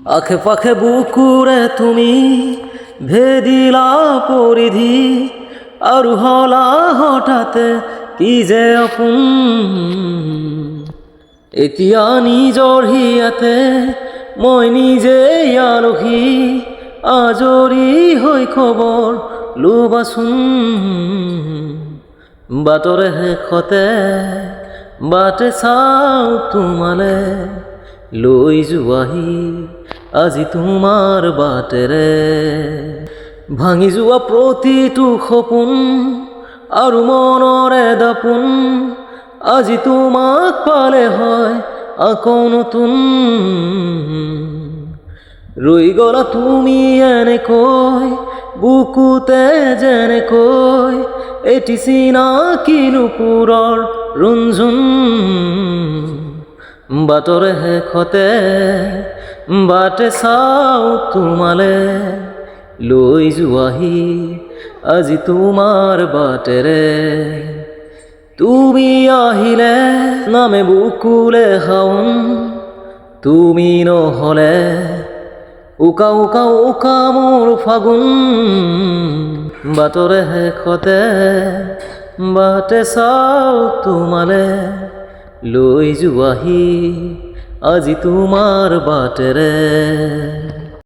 আখে পাখে বুকুরে তুমি ভেদিলা পরিধি আর হলা হঠাতে কি যে অপুন এতিয়া নিজৰ হিয়াতে মই নিজে আলহী আজৰি হৈ খবৰ লোবাচোন বাটৰে শেষতে বাটে চাওঁ তোমালে লৈ যোৱাহি আজি তোমাৰ বাটেৰে ভাঙি যোৱা প্ৰতিটো সপোন আৰু মনৰে দাপোন আজি তোমাক পালে হয় আকৌ নতুন ৰৈ গলা তুমি এনেকৈ বুকুতে যেনেকৈ এটি চিনাকি নুপুৰৰ ৰুণঝুন বাটৰে শেষতে বাটে চাওঁ তোমালে লৈ যোৱাহি আজি তোমাৰ বাটেৰে তুমি আহিলে নামে বুকুলে শাওন তুমি নহলে উকা উকা উকা মোৰ ফাগুন বাটৰে শেষতে বাটে চাওঁ তোমালে লৈ যোৱাহি আজি তোমাৰ বাটেৰে